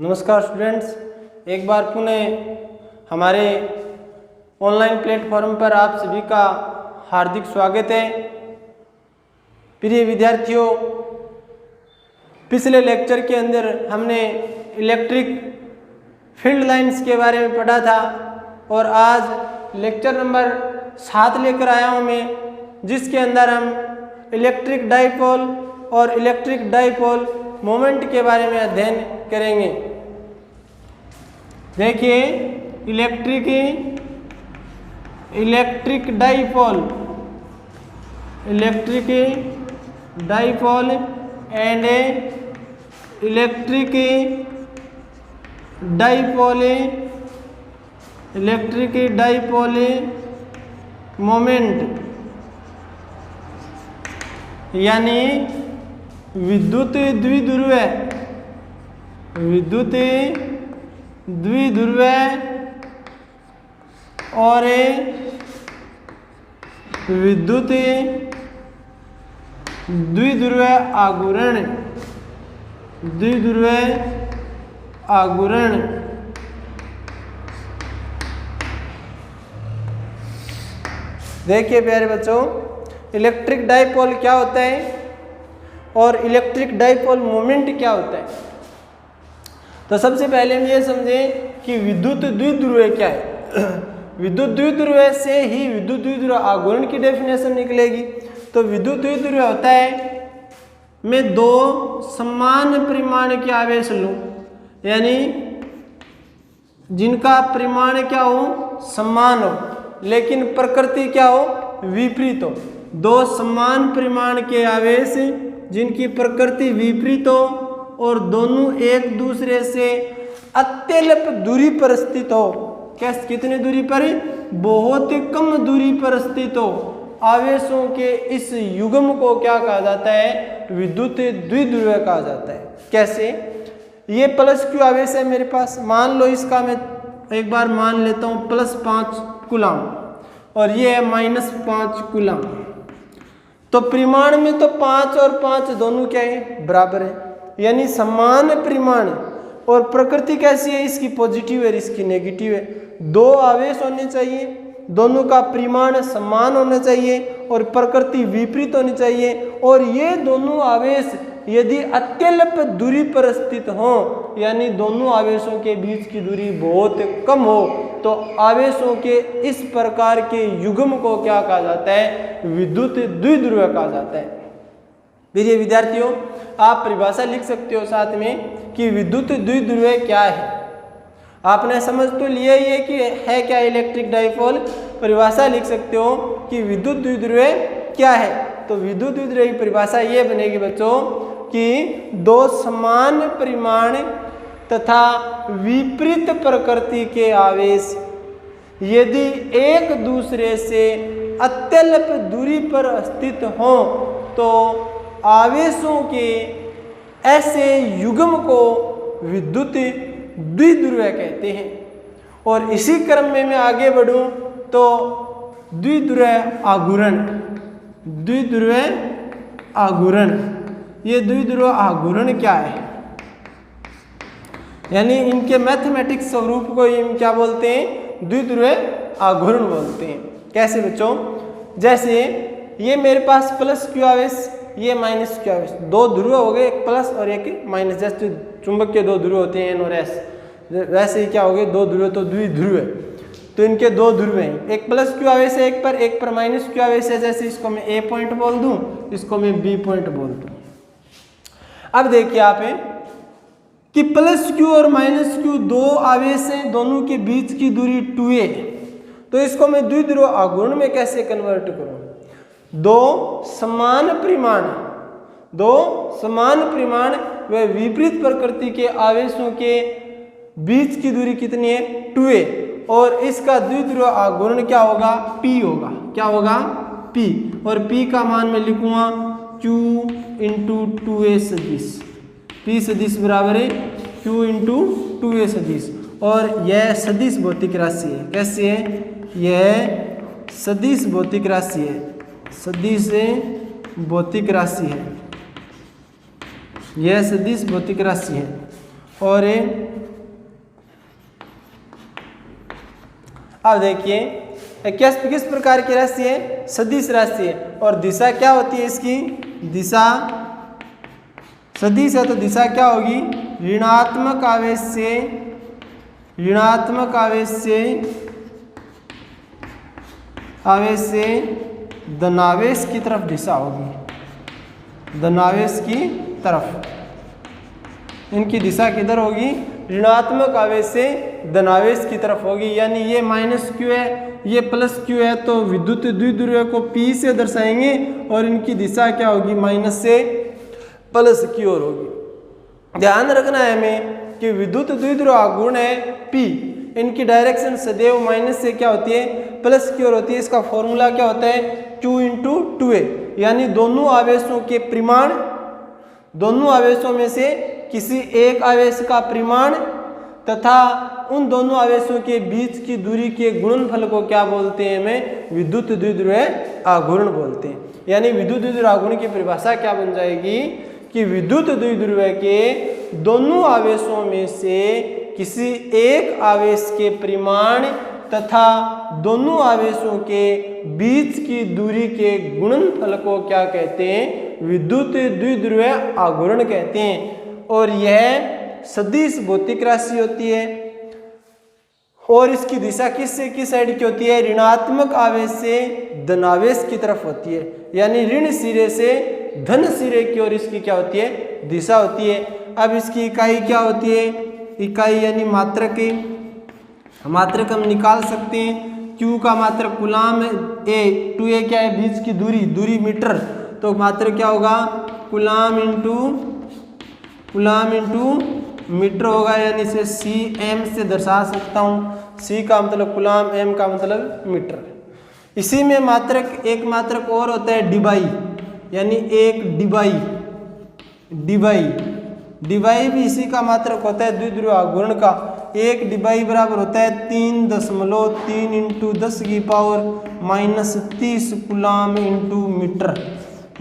नमस्कार स्टूडेंट्स, एक बार पुनः हमारे ऑनलाइन प्लेटफॉर्म पर आप सभी का हार्दिक स्वागत है। प्रिय विद्यार्थियों, पिछले लेक्चर के अंदर हमने इलेक्ट्रिक फील्ड लाइंस के बारे में पढ़ा था और आज लेक्चर नंबर 7 लेकर आया हूँ मैं, जिसके अंदर हम इलेक्ट्रिक डाइपोल और इलेक्ट्रिक डाइपोल मोमेंट के बारे में अध्ययन करेंगे। देखिए, electric dipole and electric dipole moment, यानी विद्युत द्विध्रुव और विद्युत द्विध्रुव आघूर्ण देखिए प्यारे बच्चों, इलेक्ट्रिक डाइपोल क्या होता है और इलेक्ट्रिक डाइपोल मोमेंट क्या होता है। तो सबसे पहले हम ये समझें कि विद्युत द्विध्रुव क्या है। विद्युत द्विध्रुव से ही विद्युत द्विध्रुव आघूर्ण की डेफिनेशन निकलेगी। तो विद्युत द्विध्रुव होता है, मैं दो समान परिमाण के आवेश लूं, यानी जिनका परिमाण क्या हो, समान हो, लेकिन प्रकृति क्या हो, विपरीत हो। दो समान परिमाण के आवेश जिनकी प्रकृति विपरीत हो और दोनों एक दूसरे से अत्यल्प दूरी पर स्थित हो। कैसे, कितनी दूरी पर? बहुत कम दूरी पर स्थित हो। आवेशों के इस युग्म को क्या कहा जाता है? विद्युत द्विध्रुव कहा जाता है। कैसे? ये प्लस क्यू आवेश है मेरे पास, मान लो इसका मैं एक बार मान लेता हूँ +5 कूलम और ये है -5 कूलम। तो परिमाण में तो 5 और 5 दोनों क्या है, बराबर है, यानी समान परिमाण। और प्रकृति कैसी है, इसकी पॉजिटिव है, इसकी नेगेटिव है। दो आवेश होने चाहिए, दोनों का परिमाण समान होना चाहिए और प्रकृति विपरीत होनी चाहिए। और ये दोनों आवेश यदि अत्यल्प दूरी पर स्थित हों, यानी दोनों आवेशों के बीच की दूरी बहुत कम हो, तो आवेशों के इस प्रकार के युग्म को क्या कहा जाता है? विद्युत द्विध्रुव कहा जाता है। प्रिय विद्यार्थियों, आप परिभाषा लिख सकते हो साथ में कि विद्युत द्विध्रुव क्या है। आपने समझ तो लिया ही है कि है क्या इलेक्ट्रिक डाइपोल। परिभाषा लिख सकते हो कि विद्युत द्विध्रुव क्या है। तो विद्युत द्विध्रुव की परिभाषा ये बनेगी बच्चों कि दो समान परिमाण तथा विपरीत प्रकृति के आवेश यदि एक दूसरे से अत्यल्प दूरी पर स्थित हों, तो आवेशों के ऐसे युग्म को विद्युत द्विध्रुव कहते हैं। और इसी क्रम में मैं आगे बढ़ूं तो द्विध्रुव आघूर्ण, ये द्विध्रुव आघूर्ण क्या है, यानी इनके मैथमेटिक्स स्वरूप को हम क्या बोलते हैं? द्विध्रुव आघूर्ण बोलते हैं। कैसे बच्चों? जैसे ये मेरे पास प्लस क्यू आवेश, ये माइनस क्यू आवेश, दो ध्रुव हो गए, एक प्लस और एक माइनस। जैसे चुंबक के दो ध्रुव होते हैं N और S, वैसे ही क्या हो गए, दो ध्रुव, तो द्विध्रुव है। तो इनके दो ध्रुव हैं, एक प्लस क्यू आवेश है एक पर माइनस क्यू आवेश है। जैसे इसको मैं A पॉइंट बोल दूं, इसको मैं B पॉइंट बोल दूं। अब देखिए आप कि प्लस क्यू और माइनस क्यू दो आवेश हैं, दोनों के बीच की दूरी 2a। तो इसको मैं द्विध्रुव आघूर्ण में कैसे कन्वर्ट करूं? दो समान परिमाण व विपरीत प्रकृति के आवेशों के बीच की दूरी कितनी है? 2a। और इसका द्विध्रुव आघूर्ण क्या होगा? P होगा। क्या होगा? P। और P का मान मैं लिखूंगा Q × 2a सदिश। P सदिश बराबर है Q × 2a सदिश। और यह सदिश भौतिक राशि है। कैसे है? यह सदिश भौतिक राशि है, सदिश भौतिक राशि है, यह सदिश भौतिक राशि है। और अब देखिए किस प्रकार की राशि है, सदिश राशि है। और दिशा क्या होती है इसकी, दिशा सदिश है तो दिशा क्या होगी, ऋणात्मक आवेश से धनावेश की तरफ दिशा होगी, धनावेश की तरफ। इनकी दिशा किधर होगी, ऋणात्मक आवेश से धनावेश की तरफ होगी। यानी ये माइनस क्यू है, ये प्लस क्यू है, तो विद्युत द्विध्रुव को P से दर्शाएंगे और इनकी दिशा क्या होगी, माइनस से प्लस की ओर होगी। ध्यान रखना है हमें कि विद्युत द्विध्रुव आघूर्ण है P, इनकी डायरेक्शन सदैव माइनस से क्या होती है, प्लस की ओर होती है। इसका फॉर्मूला क्या होता है, Q × 2a, यानी दोनों आवेशों के परिमाण, दोनों आवेशों में से किसी एक आवेश का परिमाण तथा उन दोनों आवेशों के बीच की दूरी के गुणनफल को क्या बोलते हैं, हमें विद्युत द्विध्रुव आघूर्ण बोलते हैं। यानी विद्युत द्विध्रुव आघूर्ण की परिभाषा क्या बन जाएगी कि विद्युत द्विध्रुव के दोनों आवेशों में से किसी एक आवेश के परिमाण तथा दोनों आवेशों के बीच की दूरी के गुणनफल को क्या कहते हैं, विद्युत द्विध्रुव आघूर्ण कहते हैं। और यह सदिश भौतिक राशि होती है और इसकी दिशा किस साइड की होती है, ऋणात्मक आवेश से धनावेश की तरफ होती है। यानी ऋण सिरे से धन सिरे की ओर इसकी क्या होती है, दिशा होती है। अब इसकी इकाई क्या होती है, इकाई यानी मात्रक, मात्रक हम निकाल सकते हैं। Q का मात्रक कूलाम, A 2a क्या है, बीच की दूरी मीटर, तो मात्रक क्या होगा, कूलाम इंटू मीटर होगा। यानी इसे cm से दर्शा सकता हूँ। C का मतलब कूलाम, m का मतलब मीटर। इसी में मात्रक, एक मात्रक और होता है डिबाई, यानी एक डिबाई भी इसी का मात्रक होता है द्विध्रुव आघूर्ण का। एक डिबाई बराबर होता है 3.3 × 10⁻³ कूलाम इंटू मीटर।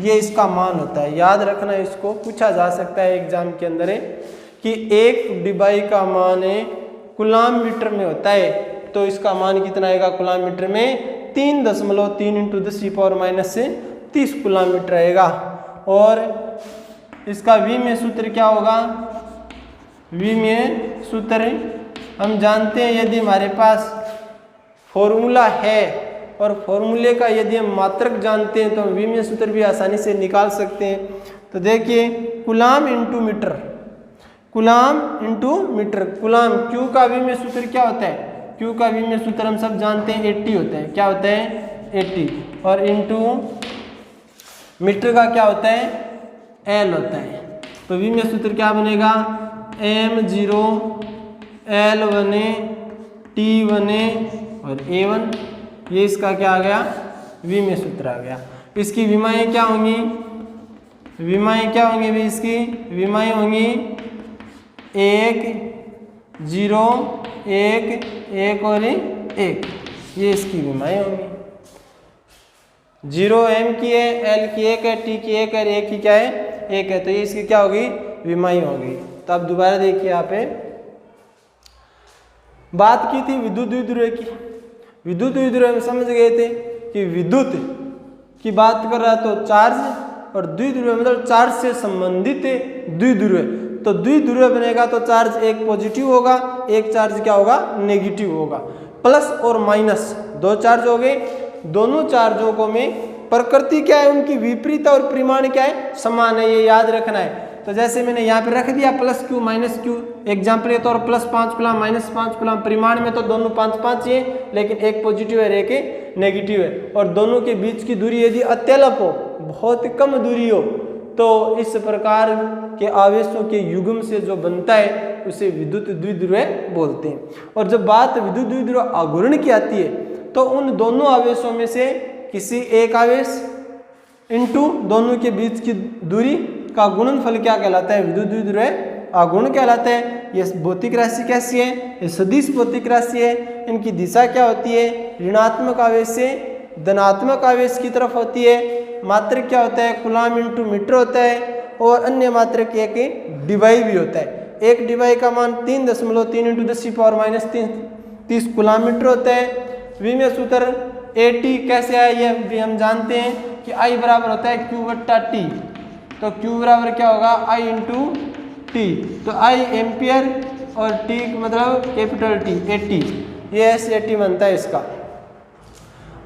ये इसका मान होता है, याद रखना, इसको पूछा जा सकता है एग्जाम के अंदर है कि एक डिबाई का मान है कूलाम मीटर में होता है, तो इसका मान कितना आएगा कूलाम मीटर में, 3.3 × 10⁻³ कूलाम मीटर आएगा। और इसका V में सूत्र क्या होगा, V में सूत्र हम जानते हैं, यदि हमारे पास फॉर्मूला है और फॉर्मूले का यदि हम मात्रक जानते हैं तो V में सूत्र भी आसानी से निकाल सकते हैं। तो देखिए coulomb into metre, coulomb Q का V में सूत्र क्या होता है, Q का V में सूत्र हम सब जानते हैं 80 होता है। क्या होता है, 80, और इंटू मीटर का क्या होता है, L होता है। तो V में सूत्र क्या बनेगा, m0 L1 T1 और A1। ये इसका क्या आ गया, V में सूत्र आ गया। इसकी विमाएँ क्या होंगी, भी इसकी विमाएँ होंगी 1 0 1 1 और 1, ये इसकी विमाएँ होंगी। 0 m की है, L की 1 है, T की 1 है, 1 की क्या है, 1 है, तो ये इसकी क्या होगी, विमाएँ होगी। तो अब दोबारा देखिए, यहाँ पे बात की थी विद्युत द्विध्रुव की। विद्युत द्विध्रुव हम समझ गए थे कि विद्युत की बात कर रहा तो चार्ज, और द्विध्रुव मतलब चार्ज से संबंधित द्विध्रुव। तो द्विध्रुव बनेगा तो चार्ज एक पॉजिटिव होगा, एक चार्ज क्या होगा, नेगेटिव होगा। प्लस और माइनस दो चार्ज हो गए, दोनों चार्जों को में प्रकृति क्या है, उनकी विपरीत और परिमाण क्या है, समान है, ये याद रखना है। तो जैसे मैंने यहाँ पे रख दिया +q -q, एग्जाम्पल के तौर +5 कूलम -5 कूलम, परिमाण में तो दोनों 5-5 ही है, लेकिन एक पॉजिटिव है एक नेगेटिव है। और दोनों के बीच की दूरी यदि अत्यल्प हो, बहुत कम दूरी हो, तो इस प्रकार के आवेशों के युग्म से जो बनता है उसे विद्युत द्विध्रुव बोलते हैं। और जब बात विद्युत द्विध्रुव आघूर्ण की आती है तो उन दोनों आवेशों में से किसी एक आवेश इंटू दोनों के बीच की दूरी का गुणनफल क्या कहलाता है, विद्युत द्विध्रुव आघूर्ण कहलाता है। यह भौतिक राशि कैसी है, ये सदिश भौतिक राशि है। इनकी दिशा क्या होती है, ऋणात्मक आवेश से धनात्मक आवेश की तरफ होती है। मात्रक क्या होता है, कूलम इंटू मीटर होता है, और अन्य मात्रक एक डिबाई भी होता है। एक डिवाई का मान 3.3 इंटू 10⁻³ कूलम होता है। वी में सूत्र AT कैसे आया ये भी हम जानते हैं कि I बराबर होता है Q/T। तो Q बराबर क्या होगा I इंटू T। तो I एम्पियर और T मतलब कैपिटल T AT, ये SAT बनता है इसका।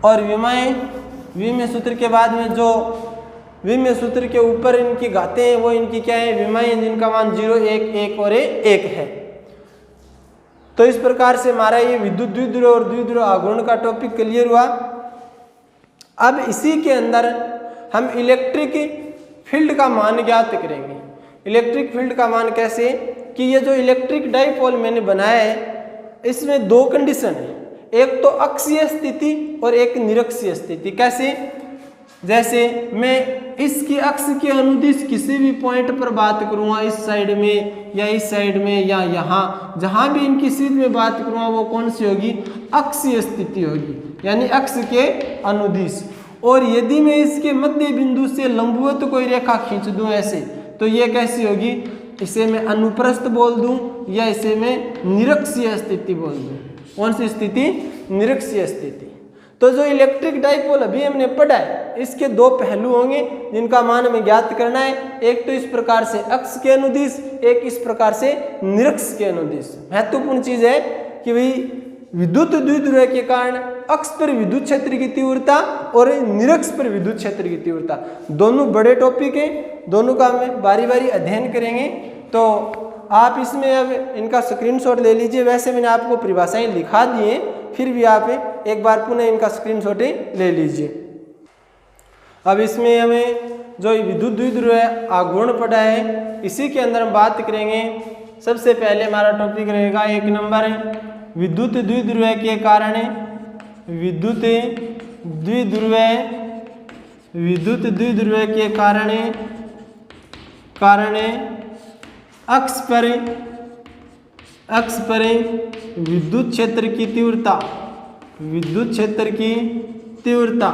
और विमाएँ वी में सूत्र के बाद में जो वी में सूत्र के ऊपर इनकी घातें हैं वो इनकी क्या है विमाएँ, जिनका मान 0, 1, 1 और 1 है। तो इस प्रकार से हमारा ये विद्युत द्विध्रुव और द्विध्रुव आघूर्ण का टॉपिक क्लियर हुआ। अब इसी के अंदर हम इलेक्ट्रिक फील्ड का मान ज्ञात करेंगे। इलेक्ट्रिक फील्ड का मान कैसे कि ये जो इलेक्ट्रिक डाइपोल मैंने बनाया है इसमें दो कंडीशन है, एक तो अक्षीय स्थिति और एक निरक्षीय स्थिति। कैसे, जैसे मैं इसकी अक्ष के अनुदिश किसी भी पॉइंट पर बात करूँगा, इस साइड में या इस साइड में या यहाँ, जहाँ भी इनकी सीध में बात करूँगा वो कौन सी होगी, अक्षीय स्थिति होगी, यानी अक्ष के अनुदिश। और यदि मैं इसके मध्य बिंदु से लंबवत कोई रेखा खींच दूँ ऐसे, तो ये कैसी होगी, इसे मैं अनुप्रस्थ बोल दूँ या इसे मैं निरक्षीय स्थिति बोल दूँ। कौन सी स्थिति, निरक्षीय स्थिति। तो जो इलेक्ट्रिक डाइपोल अभी हमने पढ़ा है इसके दो पहलू होंगे जिनका मान हमें ज्ञात करना है, एक तो इस प्रकार से अक्ष के अनुदिश, एक इस प्रकार से निरक्ष के अनुदिश। महत्वपूर्ण चीज है कि भाई विद्युत द्विध्रुव के कारण अक्ष पर विद्युत क्षेत्र की तीव्रता और निरक्ष पर विद्युत क्षेत्र की तीव्रता दोनों बड़े टॉपिक हैं, दोनों का हम बारी बारी अध्ययन करेंगे। तो आप इसमें अब इनका स्क्रीनशॉट ले लीजिए। वैसे मैंने आपको परिभाषाएं लिखा दी हैं, फिर भी आप एक बार पुनः इनका स्क्रीनशॉट ले लीजिए। अब इसमें हमें जो विद्युत द्विध्रुव आघूर्ण पढ़ा है इसी के अंदर हम बात करेंगे। सबसे पहले हमारा टॉपिक रहेगा 1 नंबर विद्युत द्विध्रुव के कारण, विद्युत द्विध्रुव के कारण अक्ष पर विद्युत क्षेत्र की तीव्रता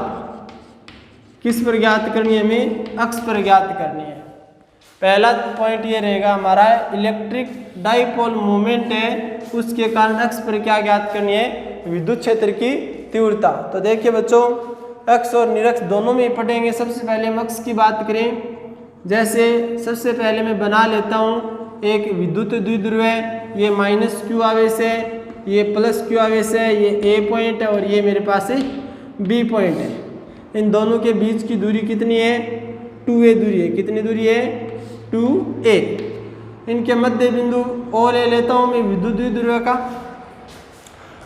किस पर ज्ञात करनी है, हमें अक्ष पर ज्ञात करनी है। पहला पॉइंट ये रहेगा हमारा इलेक्ट्रिक डाइपोल मोमेंट है, उसके कारण अक्ष पर क्या ज्ञात करनी है, विद्युत क्षेत्र की तीव्रता। तो देखिए बच्चों, अक्ष और निरक्ष दोनों में पढ़ेंगे। सबसे पहले हम अक्ष की बात करें, जैसे सबसे पहले मैं बना लेता हूँ एक विद्युत द्विध्रुव है, ये -q आवेश है, ये +q आवेश है, ये A पॉइंट है और ये मेरे पास है B पॉइंट है। इन दोनों के बीच की दूरी कितनी है, 2a दूरी है। कितनी दूरी है, 2a। इनके मध्य बिंदु O ले लेता हूँ मैं विद्युत द्विध्रुव का।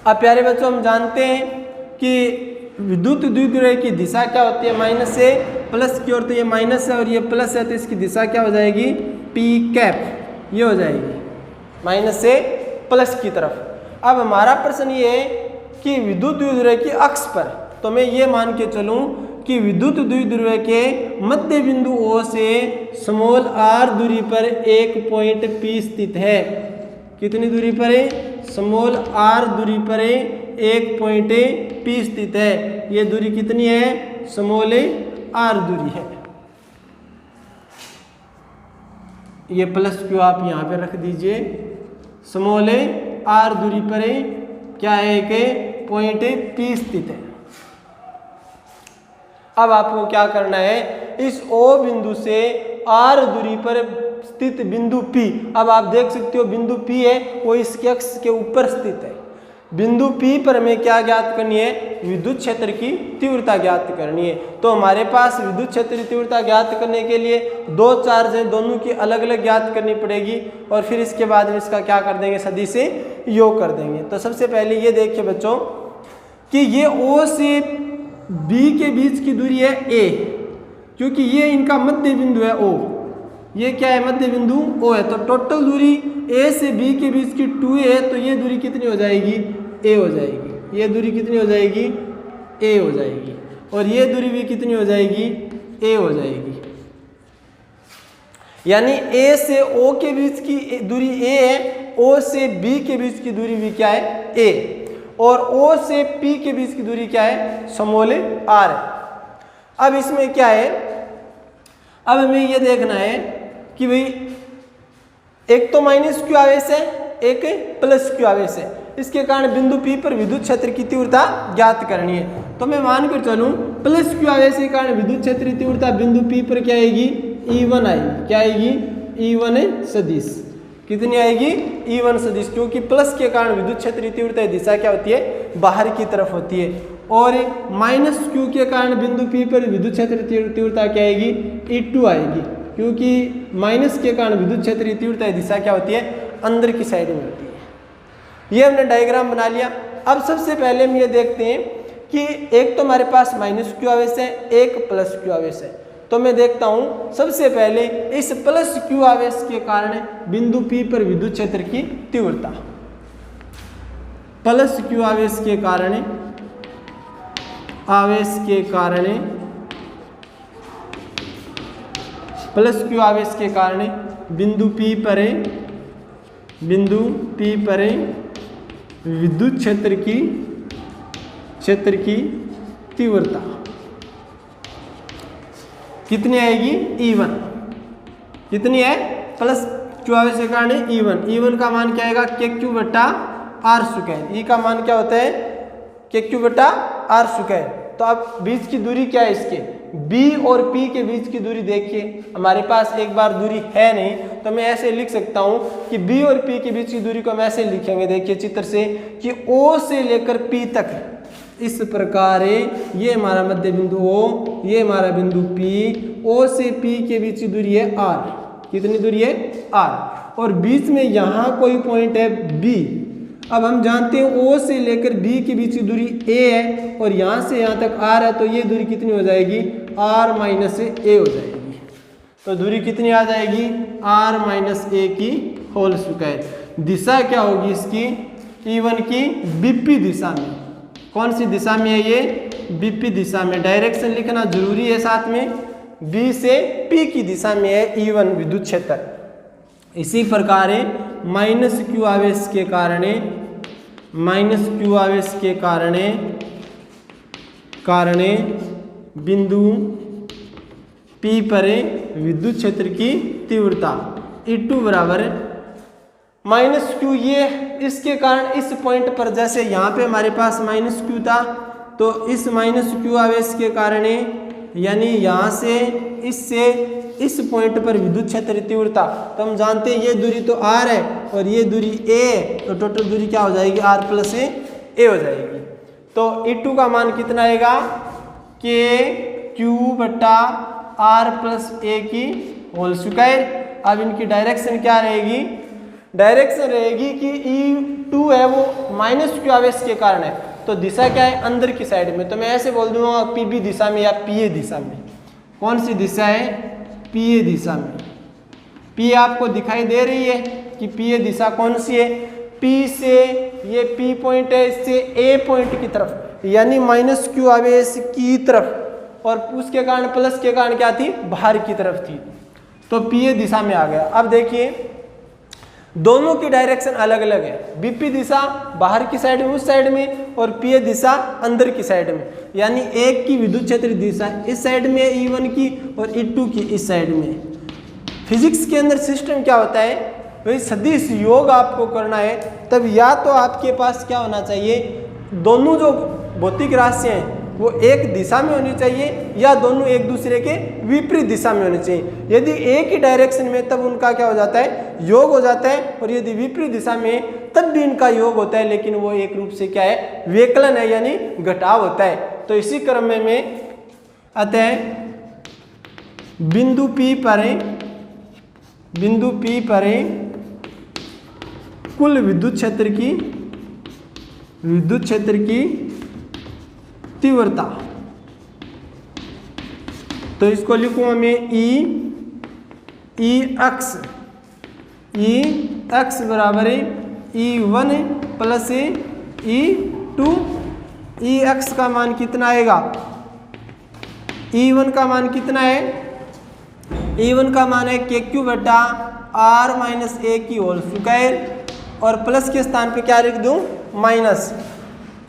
अब प्यारे बच्चों हम जानते हैं कि विद्युत द्विध्रुव की दिशा क्या होती है, माइनस से प्लस की ओर। तो ये माइनस है और ये प्लस है, तो इसकी दिशा क्या हो जाएगी, p कैप, ये हो जाएगी माइनस से प्लस की तरफ। अब हमारा प्रश्न ये है कि विद्युत द्विध्रुव की अक्ष पर, तो मैं ये मान के चलूं कि विद्युत द्विध्रुव के मध्य बिंदु O से स्मॉल r दूरी पर एक पॉइंट P स्थित है। कितनी दूरी पर है, स्मॉल r दूरी पर एक पॉइंट P स्थित है। ये दूरी कितनी है, स्मॉल r दूरी है। ये +q आप यहाँ पे रख दीजिए। स्मॉल r दूरी पर क्या है, एक पॉइंट P स्थित है। अब आपको क्या करना है, इस O बिंदु से R दूरी पर स्थित बिंदु P, अब आप देख सकते हो बिंदु P है वो इसके अक्ष के ऊपर स्थित है। बिंदु P पर हमें क्या ज्ञात करनी है, विद्युत क्षेत्र की तीव्रता ज्ञात करनी है। तो हमारे पास विद्युत क्षेत्र की तीव्रता ज्ञात करने के लिए दो चार्ज हैं, दोनों की अलग अलग ज्ञात करनी पड़ेगी और फिर इसके बाद में इसका क्या कर देंगे, सदिश से योग कर देंगे। तो सबसे पहले ये देखिए बच्चों कि ये O से B के बीच की दूरी है A, क्योंकि ये इनका मध्य बिंदु है O। ये क्या है, मध्य बिंदु O है। तो टोटल दूरी A से B के बीच की 2a है, तो ये दूरी कितनी हो जाएगी, A हो जाएगी। ये दूरी कितनी हो जाएगी, A हो जाएगी। और ये दूरी भी कितनी हो जाएगी, A हो जाएगी। यानी A से O के बीच की दूरी A है, O से B के बीच की दूरी भी क्या है, A, और O से P के बीच की दूरी क्या है, स्मॉल r है। अब इसमें क्या है, अब हमें ये देखना है कि भाई एक तो माइनस क्यू आवेश है, एक प्लस क्यू आवेश है। इसके कारण बिंदु P पर विद्युत क्षेत्र की तीव्रता ज्ञात करनी है। तो मैं मानकर चलूं प्लस क्यू आवेश के कारण विद्युत क्षेत्र की तीव्रता बिंदु P पर क्या आएगी, E1 आएगी। क्या आएगी, E1 सदिश। कितनी आएगी, E1 सदिश, क्योंकि प्लस के कारण विद्युत क्षेत्र की तीव्रता दिशा क्या होती है, बाहर की तरफ होती है। और माइनस क्यू के कारण बिंदु P पर विद्युत क्षेत्र की तीव्रता क्या आएगी, E2 आएगी, क्योंकि माइनस के कारण विद्युत क्षेत्र की तीव्रता दिशा क्या होती है, अंदर की साइड में होती है। ये हमने डायग्राम बना लिया। अब सबसे पहले हम ये देखते हैं कि एक तो हमारे पास माइनस क्यू आवेश है, एक प्लस क्यू आवेश है। तो मैं देखता हूं सबसे पहले इस प्लस क्यू आवेश के कारण बिंदु P पर विद्युत क्षेत्र की तीव्रता। प्लस क्यू आवेश के कारण प्लस क्यू आवेश के कारण बिंदु P पर विद्युत क्षेत्र की तीव्रता कितनी आएगी, E1। कितनी है, प्लस क्यू आवेश के कारण E1 का मान क्या आएगा, KQ बटा R स्क्वायर। E का मान क्या होता है, KQ बटा R स्क्वायर। तो अब बीच की दूरी क्या है इसके, B और P के बीच की दूरी देखिए, हमारे पास एक बार दूरी है नहीं, तो मैं ऐसे लिख सकता हूं कि B और P के बीच की दूरी को हम ऐसे लिखेंगे, देखिए चित्र से, कि O से लेकर P तक इस प्रकार ये हमारा मध्य बिंदु O, ये हमारा बिंदु P, O से P के बीच की दूरी है R। कितनी दूरी है, R। और बीच में यहाँ कोई पॉइंट है B। अब हम जानते हैं O से लेकर B के बीच की दूरी A है, और यहाँ से यहाँ तक R है, तो ये दूरी कितनी हो जाएगी, R माइनस A हो जाएगी। तो दूरी कितनी आ जाएगी, R माइनस A की होल स्क्वायर। दिशा क्या होगी इसकी, E1 की विपरीत दिशा में। कौन सी दिशा में है ये, विपरीत दिशा में। डायरेक्शन लिखना जरूरी है साथ में, B से P की दिशा में है E1 विद्युत क्षेत्र। इसी प्रकार माइनस क्यू आवेश के कारण बिंदु P पर विद्युत क्षेत्र की तीव्रता E2 बराबर माइनस क्यू। ये इसके कारण इस पॉइंट पर, जैसे यहाँ पे हमारे पास माइनस क्यू था, तो इस माइनस क्यू आवेश के कारण, यानी यहाँ से इससे इस पॉइंट पर विद्युत क्षेत्र तीव्रता, तो हम जानते हैं ये दूरी तो R है और ये दूरी A है, तो टोटल दूरी क्या हो जाएगी, R प्लस A हो जाएगी। तो E2 का मान कितना आएगा, KQ बटा R प्लस A की होल स्क्वायर। अब इनकी डायरेक्शन क्या रहेगी, डायरेक्शन रहेगी कि E2 है वो माइनस क्यू आवेश के कारण है, तो दिशा क्या है, अंदर की साइड में। तो मैं ऐसे बोल दूंगा PB दिशा में या PA दिशा में। कौन सी दिशा है, PA दिशा में। P आपको दिखाई दे रही है कि PA दिशा कौन सी है, P से ये P पॉइंट है, इससे A पॉइंट की तरफ, यानी माइनस क्यू आवेश की तरफ, और उसके कारण प्लस के कारण क्या थी, बाहर की तरफ थी, तो PA दिशा में आ गया। अब देखिए दोनों की डायरेक्शन अलग अलग है, BP दिशा बाहर की साइड में उस साइड में, और PA दिशा अंदर की साइड में, यानी एक की विद्युत क्षेत्र दिशा इस साइड में E1 की और E2 की इस साइड में। फिजिक्स के अंदर सिस्टम क्या होता है भाई, सदिश योग आपको करना है, तब या तो आपके पास क्या होना चाहिए, दोनों जो भौतिक राशियाँ हैं वो एक दिशा में होनी चाहिए, या दोनों एक दूसरे के विपरीत दिशा में होनी चाहिए। यदि एक ही डायरेक्शन में, तब उनका क्या हो जाता है, योग हो जाता है, और यदि विपरीत दिशा में, तब भी इनका योग होता है, लेकिन वो एक रूप से क्या है, विकलन है, यानी घटाव होता है। तो इसी क्रम में अतः बिंदु P पर कुल विद्युत क्षेत्र की तीव्रता, तो इसको लिखूंगा मैं E x बराबर है E1 प्लस E2। Ex का मान कितना आएगा, E1 का मान कितना है, E1 का मान है KQ बटा R माइनस A की होल स्क्वायर, और प्लस के स्थान पे क्या लिख दूं, माइनस,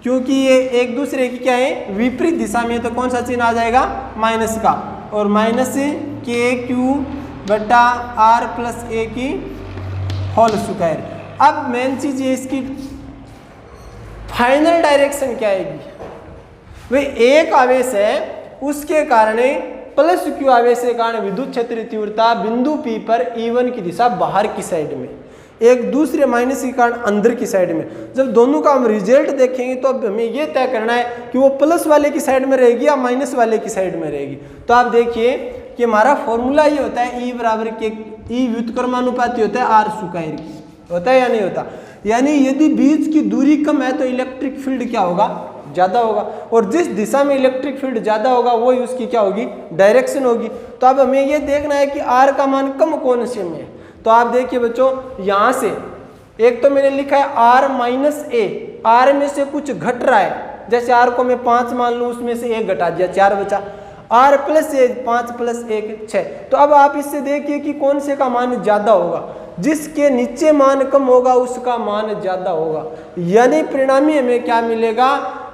क्योंकि ये एक दूसरे की क्या है, विपरीत दिशा में, तो कौन सा चिन्ह आ जाएगा, माइनस का, और माइनस KQ बटा R प्लस A की होल स्क्वायर। अब मेन चीज ये इसकी फाइनल डायरेक्शन क्या आएगी, वे एक आवेश है उसके कारण प्लस क्यू आवेश के कारण विद्युत क्षेत्र तीव्रता बिंदु P पर E1 की दिशा बाहर की साइड में, एक दूसरे माइनस के कारण अंदर की साइड में। जब दोनों का हम रिजल्ट देखेंगे तो अब हमें ये तय करना है कि वो प्लस वाले की साइड में रहेगी या माइनस वाले की साइड में रहेगी। तो आप देखिए कि हमारा फॉर्मूला ये होता है E बराबर के E व्युत्क्रमानुपाती होता है आर स्क्वायर की, होता है या नहीं होता। यानी यदि बीच की दूरी कम है तो इलेक्ट्रिक फील्ड क्या होगा, ज़्यादा होगा, और जिस दिशा में इलेक्ट्रिक फील्ड ज़्यादा होगा वो ही उसकी क्या होगी, डायरेक्शन होगी। तो अब हमें ये देखना है कि आर का मान कम कौन से में है। तो आप देखिए बच्चों, यहाँ से एक तो मैंने लिखा है आर माइनस ए, आर में से कुछ घट रहा है, जैसे आर को मैं 5 मान लूँ, उसमें से 1 घटा दिया, 4 बचा। R plus a, 5 plus 1 6। तो अब आप इससे देखिए कि कौन से का मान ज़्यादा होगा, जिसके नीचे मान कम होगा उसका मान ज़्यादा होगा। यानी परिणामी हमें क्या मिलेगा,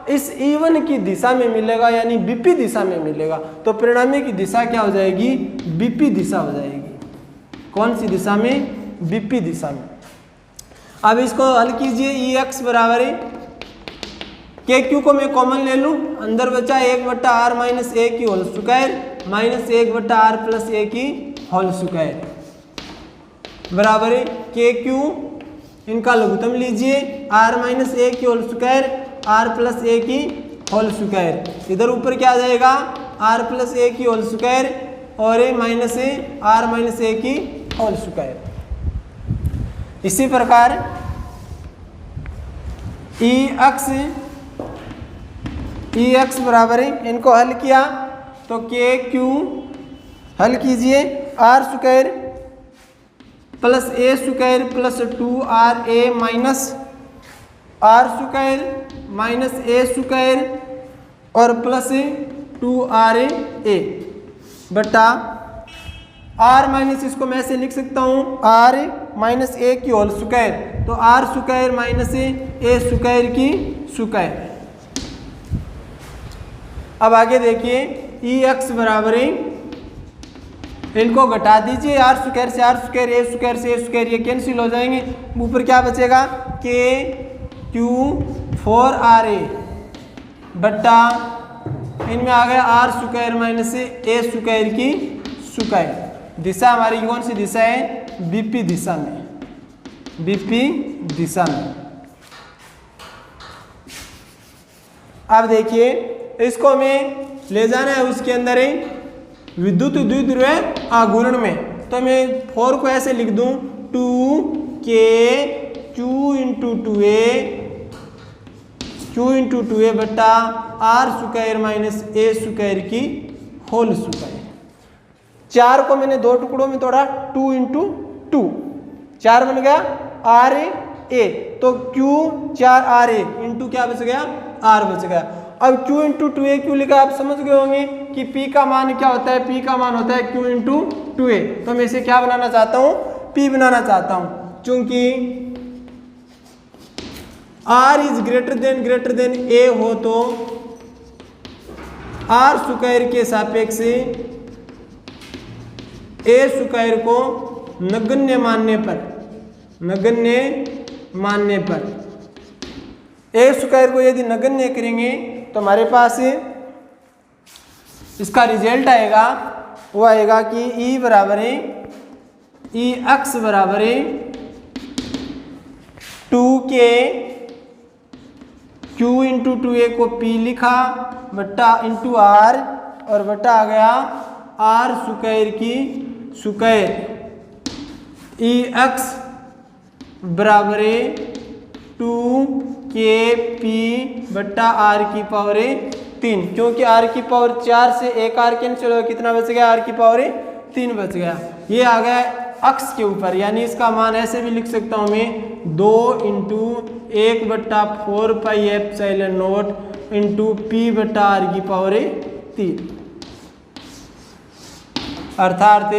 इस E1 की दिशा में मिलेगा, यानी बीपी दिशा में मिलेगा। तो परिणामी की दिशा क्या हो जाएगी, बीपी दिशा हो जाएगी। कौन सी दिशा में, बीपी दिशा में। अब इसको हल कीजिए, Ex बराबर है के क्यू को मैं कॉमन ले लूँ, अंदर बचा 1/r माइनस ए की whole square minus 1/r plus A की होल स्क्वायर बराबर है के क्यू, इनका लघुत्तम लीजिए r माइनस ए की whole square r plus A की होल स्क्वायर, इधर ऊपर क्या आ जाएगा r प्लस ए की होल स्क्वायर और ए minus A r minus A की होल स्क्वायर। इसी प्रकार Ex बराबर है, इनको हल किया तो के क्यू हल कीजिए r square plus A square plus 2ra minus r square minus A square और प्लस 2ra बटा r माइनस, इसको मैं ऐसे लिख सकता हूँ r माइनस ए की होल स्क्वायर, तो r स्क्वायर माइनस ए स्क्वायर की स्क्वायर। अब आगे देखिए Ex बराबर है, इनको घटा दीजिए, आर स्क्वायर से आर स्क्वायर, ए स्क्वायर से ए स्क्वायर, ये कैंसिल हो जाएंगे। ऊपर क्या बचेगा के क्यू 4ra बट्टा इनमें आ गया आर स्क्वायर माइनस ए स्क्वायर की स्क्वायर। दिशा हमारी कौन सी दिशा है, बीपी दिशा में, बीपी दिशा में। अब देखिए इसको हमें ले जाना है उसके अंदर ही विद्युत द्विध्रुव आघूर्ण में, तो मैं 4 को ऐसे लिख दूं 2k q इंटू 2a बट्टा आर स्क्वायर माइनस ए स्क्वायर की होल स्क्वायर। 4 को मैंने 2 टुकड़ों में तोड़ा, 2 इंटू 2, 4 बन गया RA, तो Q 4RA इंटू क्या बच गया, R बच गया। अब Q इंटू 2A क्यों लिखा आप समझ गए होंगे कि P का मान क्या होता है, P का मान होता है Q इंटू 2A। तो मैं इसे क्या बनाना चाहता हूँ, P बनाना चाहता हूँ, क्योंकि R is greater than A हो तो R स्क्वायर के सापेक्ष A स्क्वायर को नगण्य मानने पर A स्क्वायर को यदि नगण्य करेंगे तो हमारे पास इसका रिजल्ट आएगा, वो आएगा कि E बराबर है Ex बराबर है 2k Q इंटू 2A को P लिखा बट्टा इंटू R और बट्टा आ गया R स्क्वायर की स्क्वायर। Ex बराबर है 2kp बट्टा R की पावर 3, क्योंकि R की पावर 4 से एक R कैंसिल हो, कितना बच गया, R की पावर 3 बच गया। ये आ गया अक्ष के ऊपर, यानी इसका मान ऐसे भी लिख सकता हूँ मैं 2 इंटू 1 बट्टा 4 pi epsilon not into P बट्टा R की पावर 3। अर्थात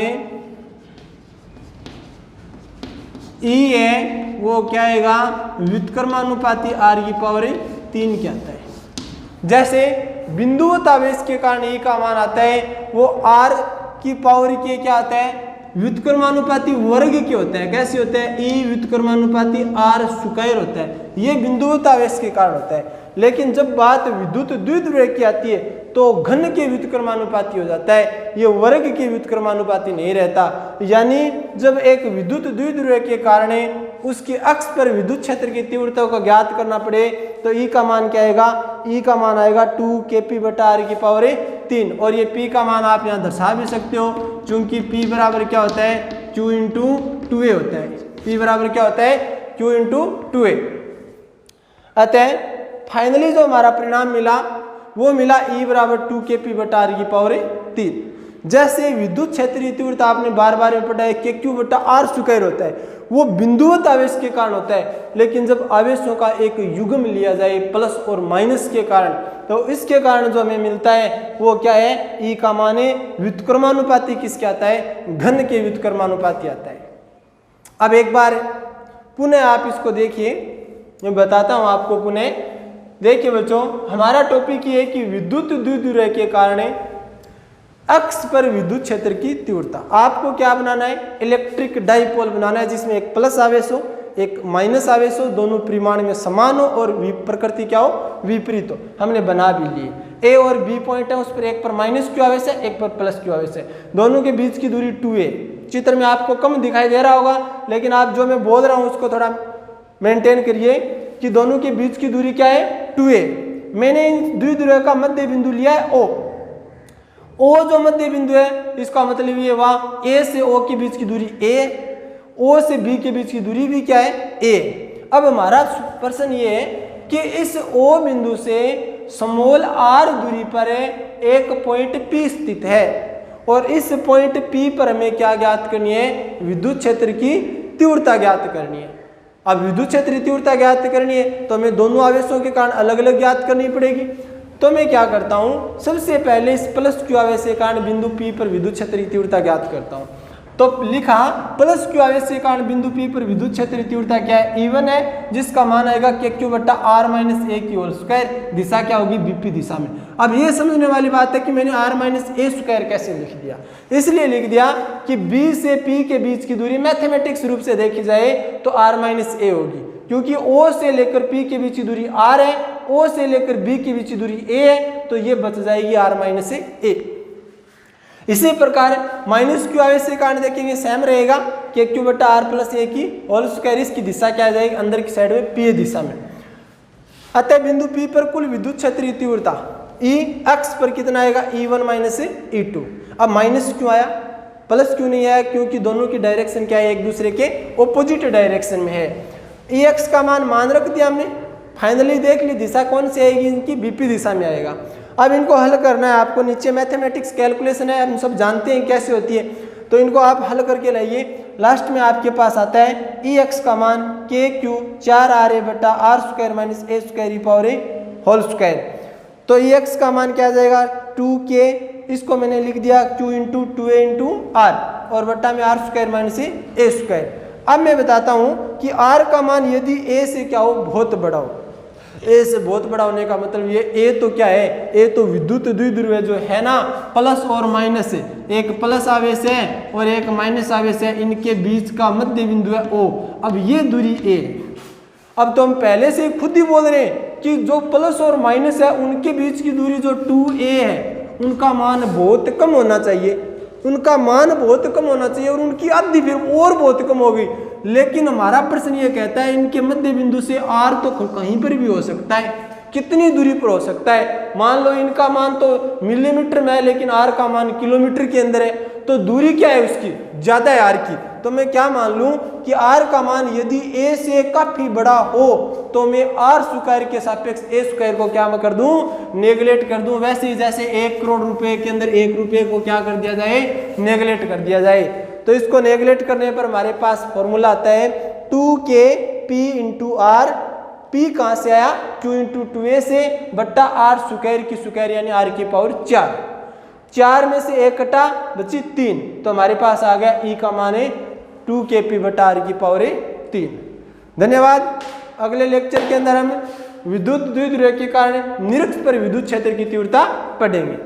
E है वो क्या आएगा, व्युत्क्रमानुपाती R की पावर 3 क्या आता है। जैसे बिंदुवत आवेश के कारण E का मान आता है वो R की पावर के क्या आता है व्युत्क्रमानुपाती वर्ग के होते हैं। कैसे होते हैं? ई व्युत्क्रमानुपाती आर स्क्वायर होता है। ये बिंदुवत आवेश के कारण होता है। लेकिन जब बात विद्युत द्विध्रुव की आती है तो घन के व्युत्क्रमानुपाती हो जाता है, ये वर्ग के व्युत्क्रमानुपाती नहीं रहता। यानी जब एक विद्युत द्विध्रुव के कारण उसके अक्ष पर विद्युत क्षेत्र की तीव्रता को ज्ञात करना पड़े तो ई का मान क्या आएगा? ई का मान आएगा 2kp/r⁴ और ये p का मान आप यहाँ दर्शा भी सकते हो, चूंकि p बराबर क्या होता है? q × 2a होता है। p बराबर क्या होता है? q × 2a। अतः फाइनली जो हमारा परिणाम मिला वो मिला E बराबर 2kp/r⁴। जैसे विद्युत क्षेत्रीय तीव्रता आपने बार बार में पढ़ा है kq/r² होता है, वो बिंदुवत आवेश के कारण होता है। लेकिन जब आवेशों का एक युग्म लिया जाए प्लस और माइनस के कारण, तो इसके कारण जो हमें मिलता है वो क्या है? E का मान व्युत्क्रमानुपाती किसके आता है? घन के व्युत्क्रमानुपाती आता है। अब एक बार पुनः आप इसको देखिए, मैं बताता हूं आपको पुनः। देखिए बच्चों, हमारा टॉपिक ये है कि विद्युत द्विध्रुव के कारण अक्ष पर विद्युत क्षेत्र की तीव्रता। आपको क्या बनाना है? इलेक्ट्रिक डाइपोल बनाना है जिसमें एक प्लस आवेश हो एक माइनस आवेश हो, दोनों परिमाण में समान हो और प्रकृति क्या हो? विपरीत हो। हमने बना भी लिए। ए और बी पॉइंट है, उस पर एक पर माइनस क्यू आवेश है, एक पर प्लस क्यू आवेश है। दोनों के बीच की दूरी 2a। चित्र में आपको कम दिखाई दे रहा होगा, लेकिन आप जो मैं बोल रहा हूँ उसको थोड़ा मेंटेन करिए कि दोनों के बीच की दूरी क्या है? 2a। मैंने इन द्विध्रुव का मध्य बिंदु लिया है O। O जो मध्य बिंदु है इसका मतलब ये वहां A से O के बीच की दूरी a, O से B के बीच की दूरी भी क्या है? a। अब हमारा प्रश्न ये है कि इस O बिंदु से स्मॉल r दूरी पर एक पॉइंट P स्थित है और इस पॉइंट P पर हमें क्या ज्ञात करनी है? विद्युत क्षेत्र की तीव्रता ज्ञात करनी है। अब विद्युत क्षेत्र की तीव्रता ज्ञात करनी है तो हमें दोनों आवेशों के कारण अलग अलग ज्ञात करनी पड़ेगी। तो मैं क्या करता हूं, सबसे पहले इस प्लस क्यू आवेश के कारण बिंदु P पर विद्युत क्षेत्र की तीव्रता ज्ञात करता हूं। तो लिखा प्लस क्यू आवेश के कारण बिंदु P पर विद्युत क्षेत्र की तीव्रता क्या है? E1 है, जिसका मान आएगा kq/r-a²। दिशा क्या होगी? विपरीत दिशा में। अब ये समझने वाली बात है कि मैंने r-a² कैसे लिख दिया। इसलिए लिख दिया कि B से P के बीच की दूरी मैथमेटिक्स रूप से देखी जाए तो r-a होगी, क्योंकि O से लेकर P के बीच की दूरी r है, O से लेकर B के बीच की दूरी a है, तो ये बच जाएगी r-a। इसी प्रकार माइनस क्यू आवेश के कारण देखेंगे सेम रहेगा kq/r+a²। इसकी दिशा क्या आ जाएगी? अंदर की साइड में P दिशा में। अतः बिंदु P पर कुल विद्युत क्षेत्रीय तीव्रता E अक्ष पर कितना आएगा? E1 - E2। अब माइनस क्यों आया, प्लस क्यों नहीं आया? क्योंकि दोनों की डायरेक्शन क्या है? एक दूसरे के ऑपोजिट डायरेक्शन में है। Ex का मान रख दिया हमने। फाइनली देख ली दिशा कौन सी आएगी? इनकी विपरीत दिशा में आएगा। अब इनको हल करना है आपको। नीचे मैथमेटिक्स कैलकुलेशन है, हम सब जानते हैं कैसे होती है, तो इनको आप हल करके लाइए। लास्ट में आपके पास आता है Ex का मान kq/4ra/r² - a²। तो Ex का मान क्या आ जाएगा? 2k, इसको मैंने लिख दिया q × 2a × r और बट्टा में r² - a²। अब मैं बताता हूं कि r का मान यदि a से क्या हो? बहुत बड़ा हो। a से बहुत बड़ा होने का मतलब ये a तो क्या है? a तो विद्युत द्विध्रुव जो है ना, प्लस और माइनस है। एक प्लस आवेश है और एक माइनस आवेश है, इनके बीच का मध्य बिंदु है O। अब ये दूरी a। अब तो हम पहले से खुद ही बोल रहे हैं कि जो प्लस और माइनस है उनके बीच की दूरी जो 2a है, उनका मान बहुत कम होना चाहिए। उनका मान बहुत कम होना चाहिए और उनकी आधी फिर और बहुत कम होगी। लेकिन हमारा प्रश्न ये कहता है इनके मध्य बिंदु से r तो कहीं पर भी हो सकता है। कितनी दूरी पर हो सकता है? मान लो इनका मान तो मिलीमीटर में है लेकिन r का मान किलोमीटर के अंदर है, तो दूरी क्या है उसकी? ज्यादा है r की। तो मैं क्या मान लूं कि r का मान यदि a से काफी बड़ा हो तो मैं r² के सापेक्ष a² को क्या मैं कर दूं? नेगलेक्ट कर दूं। वैसे ही जैसे 1 करोड़ रुपए के अंदर 1 रुपए को क्या कर दिया जाए? नेगलेक्ट कर दिया जाए। तो इसको नेगलेक्ट करने पर हमारे पास फॉर्मूला आता है 2kp × r। p कहां से आया? q × 2a से बट्टा r² की स्क्वायर यानी r⁴। 4 में से 1 कटा, बची 3। तो हमारे पास आ गया E का मान है 2kp/r⁴। धन्यवाद। अगले लेक्चर के अंदर हम विद्युत द्विध्रुव के कारण निरक्ष पर विद्युत क्षेत्र की तीव्रता पढ़ेंगे।